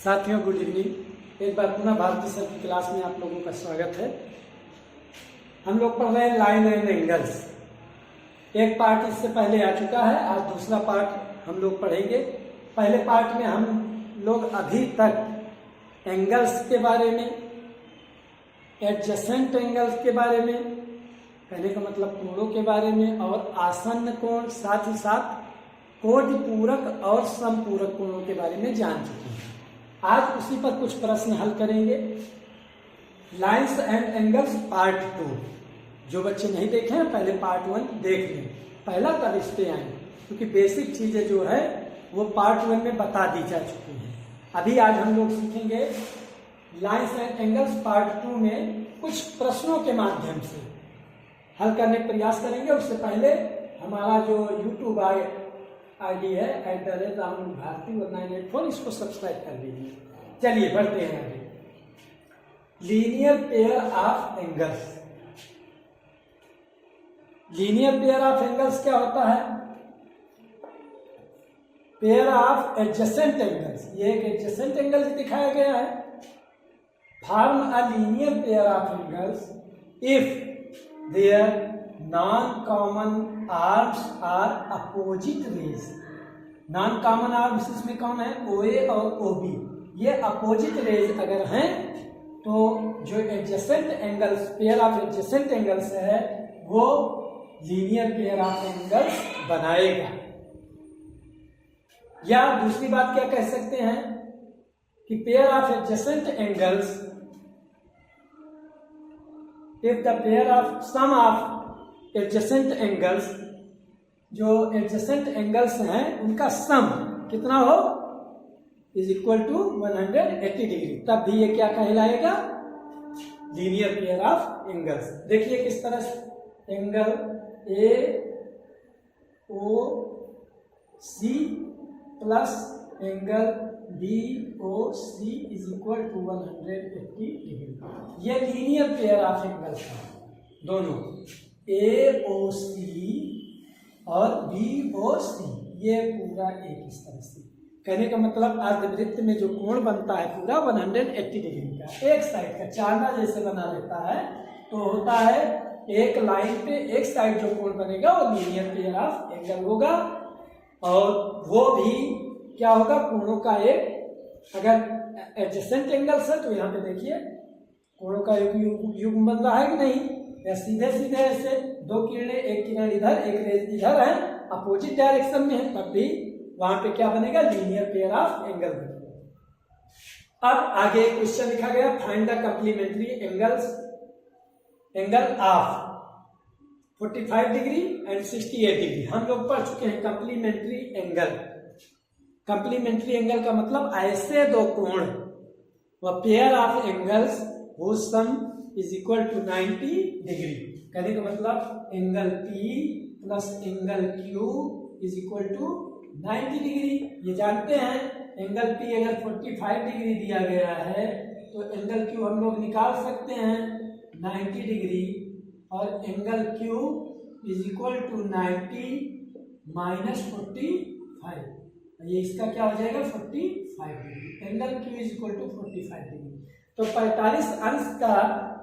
साथियों good evening. एक बार पुनः भारती सर की क्लास में आप लोगों का स्वागत है। हम लोग पढ़ रहे हैं लाइन एंड एंगल्स। एक पार्ट इससे पहले आ चुका है, आज दूसरा पार्ट हम लोग पढ़ेंगे। पहले पार्ट में हम लोग अभी तक एंगल्स के बारे में, एडजेसेंट एंगल्स के बारे में, कहने का मतलब कोणों के बारे में, और आसन्न कोण, साथ ही साथ कोटि पूरक और समपूरक कोणों के बारे में जान चुके हैं। आज उसी पर कुछ प्रश्न हल करेंगे। Lines and angles part 2। जो बच्चे नहीं देखे हैं पहले पार्ट 1 देख लें, पहला तब इस पे आए, क्योंकि बेसिक चीजें जो है वो पार्ट 1 में बता दी जा चुकी हैं। अभी आज हम लोग सीखेंगे लाइन्स एंड एंगल्स पार्ट 2 में कुछ प्रश्नों के माध्यम से हल करने का प्रयास करेंगे। उससे पहले हमारा जो यूट्यूब आईडी है @राहुल भारती 1984, इसको सब्सक्राइब कर लीजिए। चलिए बढ़ते हैं आगे। Linear pair of angles. Linear pair of angles क्या होता है? Pair of adjacent angles. ये एक एडजेसेंट एंगल दिखाया गया है। Form a linear pair of angles if their non common arms are opposite rays. Non common arms इसमें कौन है? OA और OB। ये अपोजिट रेज अगर हैं तो जो adjacent angles, pair of adjacent angles है, वो लीनियर पेयर ऑफ एंगल्स बनाएगा। या दूसरी बात क्या कह सकते हैं कि pair of adjacent angles, if the pair of sum of adjacent angles, जो एडजेसेंट एंगल्स हैं उनका सम कितना हो, इज इक्वल टू 180 डिग्री, तब भी ये क्या कहलाएगा? Linear pair of angles. देखिए किस तरह से angle AOC plus angle BOC is equal to 180 degree. ये लीनियर पेयर ऑफ एंगल्स हैं दोनों, AOC और BOC। ये पूरा एक इस तरह से, कहने का मतलब अर्धवृत्त में जो कोण बनता है पूरा 180 डिग्री का, एक साइड का चांदा जैसे बना लेता है, तो होता है एक लाइन पे एक साइड जो कोण बनेगा वो लीनियर पेयर ऑफ एंगल होगा। और वो भी क्या होगा? कोणों का एक, अगर एडजेसेंट एंगल्स है तो यहाँ पे देखिए कोणों का युग्म बन रहा है कि नहीं, या सीधे सीधे ऐसे दो किरणें, एक किरण इधर एक रेज इधर है, अपोजिट डायरेक्शन में है, तब भी वहां पे क्या बनेगा? लीनियर पेयर ऑफ एंगल बनेगा। अब आगे क्वेश्चन लिखा गया, find the complementary angles, angle of 45 degree and 68 degree. हम लोग पढ़ चुके हैं कंप्लीमेंट्री एंगल। कंप्लीमेंट्री एंगल का मतलब ऐसे दो कोण, वह pair of angles whose sum is equal to 90 degree. कहने का मतलब angle P plus angle Q is equal to 90 degree. ये जानते हैं एंगल P अगर 45 डिग्री दिया गया है तो एंगल Q हम लोग निकाल सकते हैं 90 डिग्री, और angle Q is equal to 90 minus 45। ये इसका क्या हो जाएगा? 45 degree. Angle Q is equal to 45 degree. तो 45 अंश का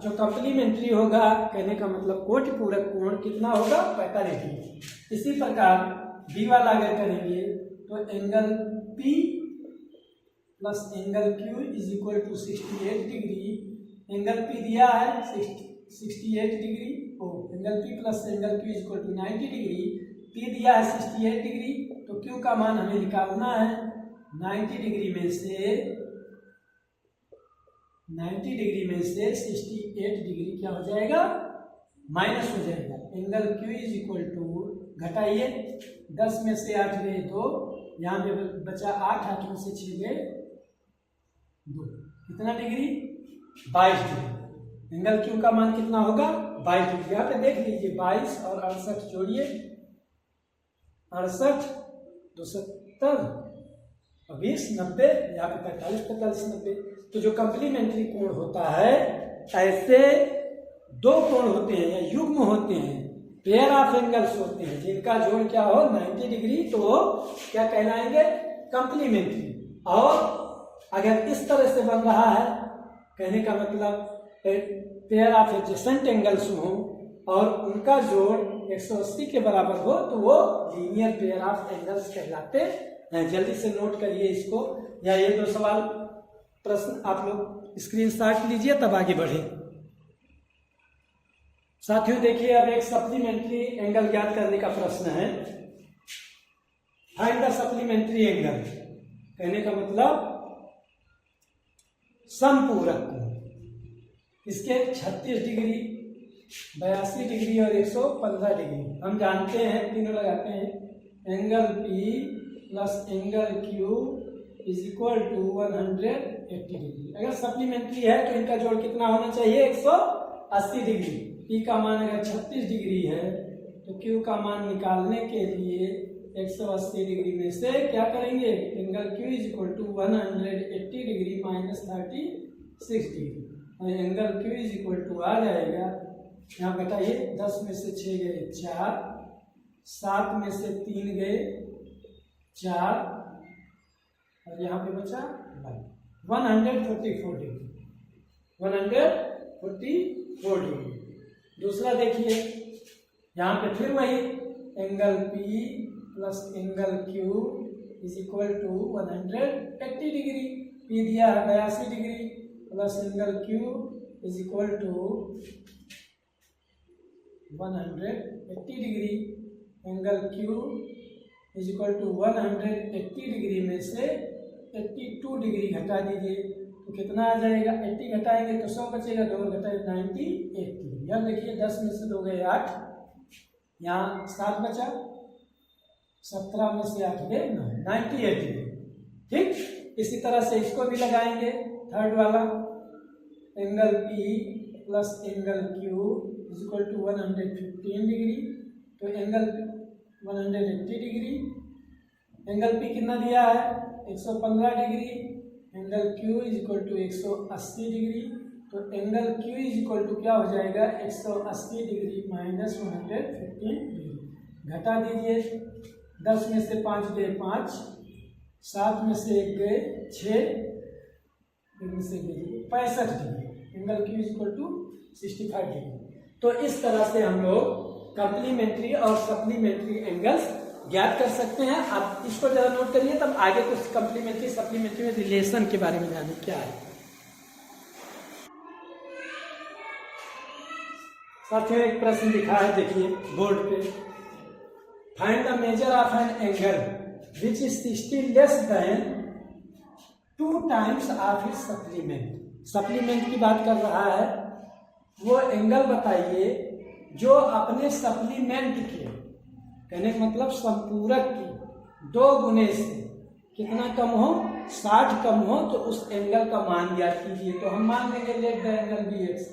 जो कंप्लीमेंट्री होगा, कहने का मतलब कोटि पूरक कोण कितना होगा? 45 डिग्री। इसी प्रकार B वाला अगर करेंगे तो angle P plus angle Q is equal to 68 degree. Angle P दिया है 68 degree, angle P plus angle Q is equal to 90 degree. P दिया है 68 डिग्री, तो Q का मान हमें निकालना है 90 डिग्री में से 68 डिग्री क्या हो जाएगा? माइनस हो जाएगा। Angle Q is equal to, घटाइए 10 में से 8 गए 2, यहाँ पे बचा 8, 8 में से 6 गए 2, कितना डिग्री? 22 डिग्री। एंगल Q का मान कितना होगा? 22 डिग्री। यहाँ पे देख लीजिए 22 और 68 जोड़िए, 68 270 और 20 90, यहाँ पे 45 45 90। तो जो कंप्लीमेंट्री कोण होता है, ऐसे दो कोण होते हैं या युग्म होते हैं, पेयर ऑफ एंगल्स होते हैं, जिनका जोड़ क्या हो 90 डिग्री, तो क्या कहलाएंगे? कंप्लीमेंट्री। और अगर इस तरह से बन रहा है, कहने का मतलब पेयर ऑफ एडजेसेंट एंगल्स हो और उनका जोड़ 180 के बराबर हो तो वो लीनियर पेयर ऑफ एंगल्स कहलाते हैं। जल्दी से नोट करिए इसको, या ये 2 सवाल प्रश्न आप लोग स्क्रीनशॉट लीजिए तब आगे बढ़े। साथियों देखिए, अब एक सप्लीमेंट्री एंगल ज्ञात करने का प्रश्न है। फाइंड द सप्लीमेंट्री एंगल, कहने का मतलब समपूरक कोण। इसके 36 डिग्री, 82 डिग्री और 115 डिग्री हम जानते हैं, तीनों लगाते हैं। Angle P plus angle Q is equal to 180 degree. अगर सप्लीमेंट्री है तो इनका जोड़ कितना होना चाहिए? 180 डिग्री। P का मान अगर 36 डिग्री है तो Q का मान निकालने के लिए 180 डिग्री में से क्या करेंगे? Angle Q is equal to 180 degree minus 36 degree, और angle Q is equal to आ जाएगा, यहाँ घटाइए, 10 में से 6 गए 4, 7 में से 3 गए 4, और यहाँ पे बचा 144 डिग्री, 144 डिग्री। दूसरा देखिए, यहाँ पे फिर वही angle P plus angle Q is equal to 180 degree. P दिया है 82 degree plus angle Q is equal to 180 degree. Angle Q is equal to 180 degree में से 82 डिग्री घटा दीजिए तो कितना आ जाएगा? 80 घटाएंगे तो 100 बचेगा, 2 घटाए 98 डिग्री। अब देखिए 10 में से 2 गए 8, यहाँ 7 बचा, 17 में से 8 गए 98 डिग्री। ठीक, इसी तरह से इसको भी लगाएंगे, थर्ड वाला angle P plus angle Q is equal to 115 degree, तो एंगल 180 डिग्री। एंगल P कितना दिया है? 115 degree. Angle Q is equal to 180 degree, तो angle Q is equal to क्या हो जाएगा? 180 डिग्री माइनस 115 डिग्री। घटा दीजिए, 10 में से 5 गए 5, 7 में से 1 गए 6, 1 में से 65 degree. Angle Q is equal to 65 degree. तो इस तरह से हम लोग कम्प्लीमेंट्री और सप्लीमेंट्री एंगल्स ज्ञात कर सकते हैं। आप इसको जरा नोट करिए, तब आगे कुछ कम्प्लीमेंट्री सप्लीमेंट्री में रिलेशन के बारे में जाने क्या है। साथियों एक प्रश्न लिखा है, देखिए बोर्ड पे, find the measure of an angle which is 60 less than 2 times of its supplement. Supplement की बात कर रहा है, वो एंगल बताइए जो अपने सप्लीमेंट के, कहने का मतलब संपूरक की 2 गुने से कितना कम हो? 60 कम हो, तो उस एंगल का मान ज्ञात कीजिए। तो हम मान लेंगे let the angle be x,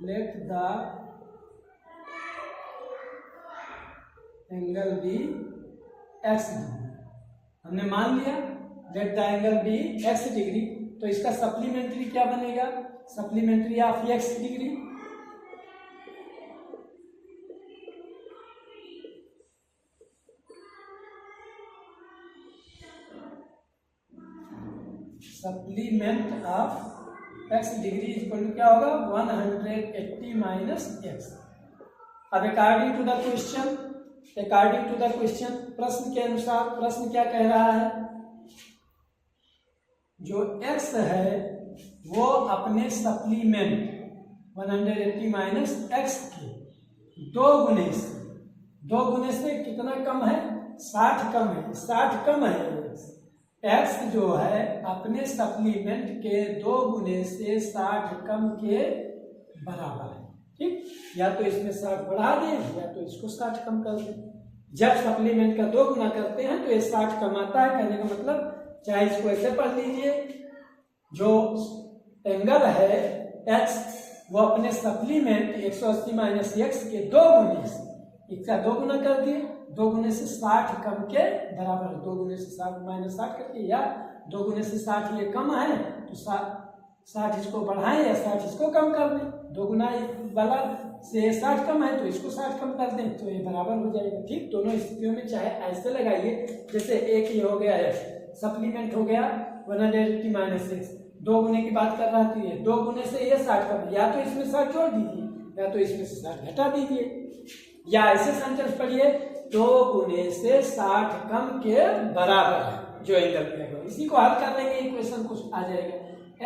let the angle be x degree. हमने मान लिया let the angle be x degree, तो इसका सप्लीमेंट्री क्या बनेगा? Supplementary of x degree. Supplement of x degree equal to क्या होगा? 180 माइनस एक्स। अब अकॉर्डिंग टू द क्वेश्चन, प्रश्न के अनुसार, प्रश्न क्या कह रहा है? जो x है वो अपने सप्लीमेंट 180 माइनस एक्स के 2 गुने से कितना कम है? 60 कम है, 60 कम है। x जो है अपने सप्लीमेंट के 2 गुने से 60 कम के बराबर है। ठीक, या तो इसमें 60 बढ़ा दें या तो इसको 60 कम कर दें। जब सप्लीमेंट का 2 गुना करते हैं तो ये 60 कम आता है। कहने का मतलब, चाहे इसको ऐसे पढ़ लीजिए, जो एंगल है x वो अपने सप्लीमेंट 180 माइनस एक्स के 2 गुने से, इसका 2 गुना कर दिए, 2 गुने से 60 कम के बराबर। 2 गुने से 60 माइनस 60 करके, या 2 गुने से 60 ये कम है तो 60 इसको बढ़ाएं या 60 इसको कम कर दें। 2 गुना वाला से 60 कम है तो इसको 60 कम कर दें तो ये बराबर हो जाएगा। ठीक, दोनों स्थितियों में चाहे ऐसे लगाइए, जैसे एक ये हो गया है सप्लीमेंट हो गया 180 माइनस 6, 2 गुने की बात कर रहा थी, 2 गुने से ये 60 कम, या तो इसमें 60 जोड़ दीजिए या तो इसमें से 60 घटा दीजिए, या ऐसे सेंटेंस पढ़िए 2 गुने से 60 कम के बराबर है जो एंगल मिलेगा। इसी को हल कर लेंगे, इक्वेशन कुछ आ जाएगा।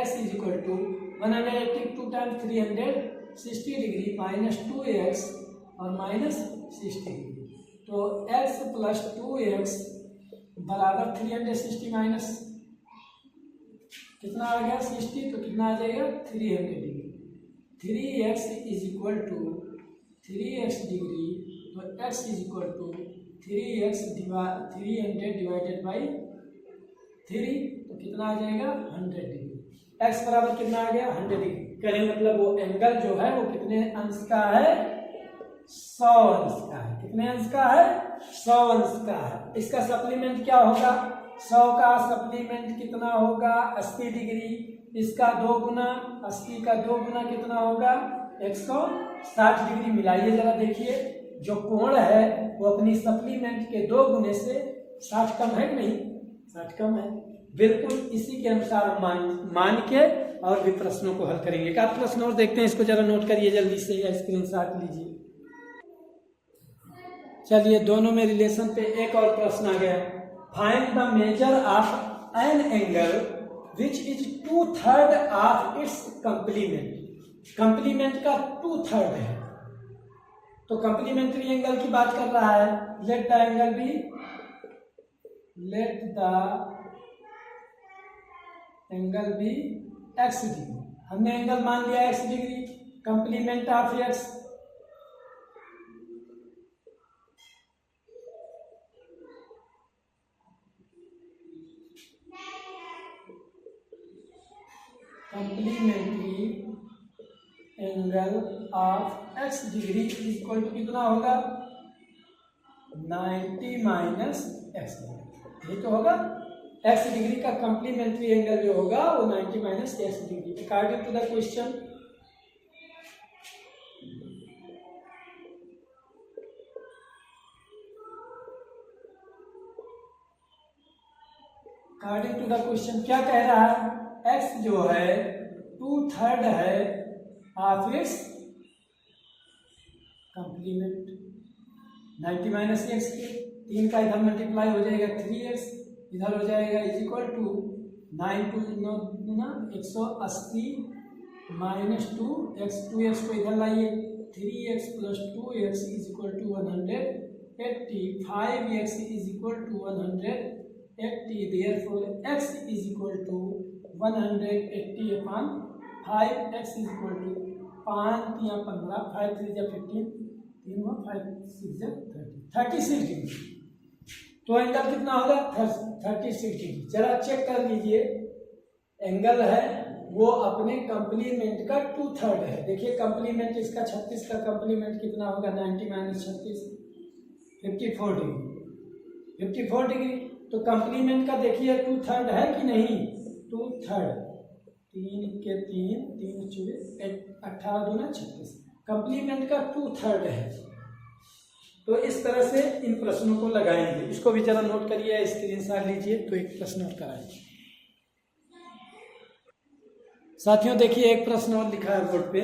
x is equal to 182 times 360 degree minus 2x और माइनस 60 डिग्री, तो x प्लस 2x बराबर 360 माइनस कितना आ गया 60, तो कितना आ जाएगा 300 degree. 3x is equal to 3x degree, तो x is equal to 300 divided by 3, तो कितना आ जाएगा 100 डिग्री। x बराबर कितना आ गया 100 डिग्री। करें मतलब वो एंगल जो है वो कितने अंश का है 100 अंश का है। कितने अंश का है 100 अंश का है। इसका सप्लीमेंट क्या होगा 100 का सप्लीमेंट कितना होगा 80 डिग्री, इसका 2 गुना 80 का 2 गुना कितना होगा 160 डिग्री। मिलाइए जरा देखिए, जो कोण है वो अपनी सप्लीमेंट के 2 गुने से 60 कम है कि नहीं, 60 कम है। बिल्कुल इसी के अनुसार मान के और भी प्रश्नों को हल करेंगे। एक आध प्रश्न और देखते हैं, इसको जरा नोट करिए जल्दी से या स्क्रीनशॉट लीजिए। चलिए दोनों में रिलेशन पे एक और प्रश्न आ गया। Find the measure of an angle which is 2/3 of its complement. Complement का 2/3 है, तो कंप्लीमेंट्री एंगल की बात कर रहा है। Let the angle B, let the angle B x degree. हमने एंगल मान लिया x degree, complement of x complementary angle of x degree is equal to कितना होगा 90 माइनस x डिग्री। ये तो होगा x डिग्री का कंप्लीमेंट्री एंगल जो होगा वो 90 minus x degree. According to the question क्या कह रहा है, x जो है 2/3 है of its complement. 90 minus x के 3 का इधर मल्टीप्लाई हो जाएगा 3x, इधर हो जाएगा is equal to 9 2 9 180 minus 2x, 2x को इधर लाइए 3x plus 2x is equal to 180, 5x is equal to 180, therefore x is equal to 180 upon 5x is equal to 5 या 15, 5 3 या 15, 3 और 5 6 या 36 डिग्री। तो एंगल कितना होगा 36 डिग्री। जरा चेक कर लीजिए, एंगल है वो अपने कंप्लीमेंट का 2/3 है। देखिए कंप्लीमेंट इसका 36 का कंप्लीमेंट कितना होगा 90 माइनस 36 54 डिग्री। 54 डिग्री तो कंप्लीमेंट का देखिए 2/3 है कि नहीं, 2/3, 3 के 3 3 चौबीस 18 दूना 36, कंप्लीमेंट का 2/3 है। तो इस तरह से इन प्रश्नों को लगाएंगे। इसको भी जरा नोट करिए, स्क्रीनशॉट लीजिए। तो एक प्रश्न और कराइए साथियों। देखिए एक प्रश्न और लिखा है बोर्ड पे,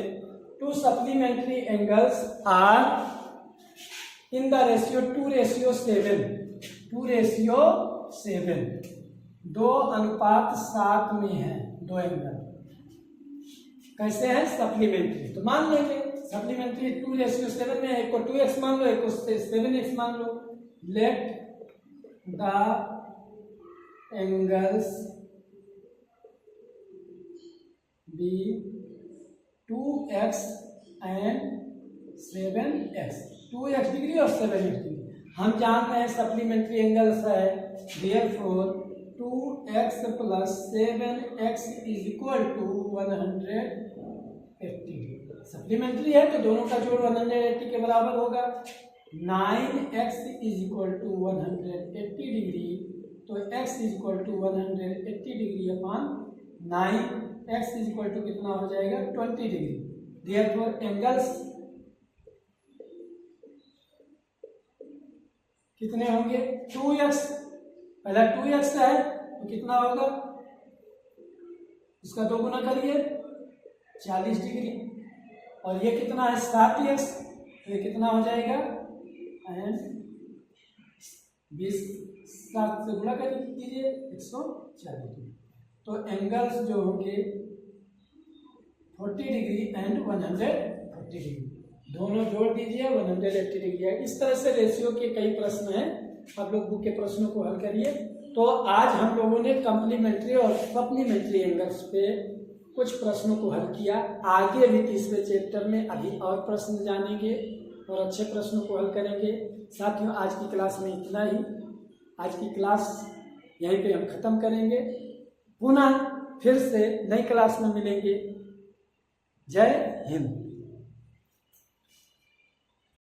2 supplementary angles are in the ratio 2:7, 2:7, 2:7 में है 2 एंगल। कैसे है सप्लीमेंट्री, तो मान लेंगे सप्लीमेंट्री 2:7 में है, एक को 2x मान लो, एक को 7x मान लो। Let the angles be 2x and 7x, 2x degree और 7x डिग्री। हम जानते हैं सप्लीमेंट्री एंगल्स है, therefore 2x plus 7x is equal to 180। Supplementary है तो दोनों का जोड़ 180 के बराबर होगा। 9x is equal to 180 degree, तो x is equal to 180 degree upon 9x is equal to कितना हो जाएगा 20 डिग्री। देयरफॉर एंगल्स कितने होंगे 2x, पहला 2x है तो कितना होगा, इसका 2 गुना करिए 40 डिग्री, और ये कितना है 60x, तो ये कितना हो जाएगा एंड 20 7 से गुणा कर दीजिए 140 डिग्री। तो एंगल्स जो होंगे 40 डिग्री एंड 140 डिग्री, दोनों जोड़ दीजिए 180 डिग्री है। इस तरह से रेशियो के कई प्रश्न हैं, आप लोग बुक के प्रश्नों को हल करिए। तो आज हम लोगों ने कंप्लीमेंट्री और सप्लीमेंट्री एंगल्स पे कुछ प्रश्नों को हल किया। आगे भी तीसरे चैप्टर में अभी और प्रश्न जानेंगे और अच्छे प्रश्नों को हल करेंगे। साथियों, आज की क्लास में इतना ही। आज की क्लास यहीं पे हम ख़त्म करेंगे, पुनः फिर से नई क्लास में मिलेंगे। जय हिंद।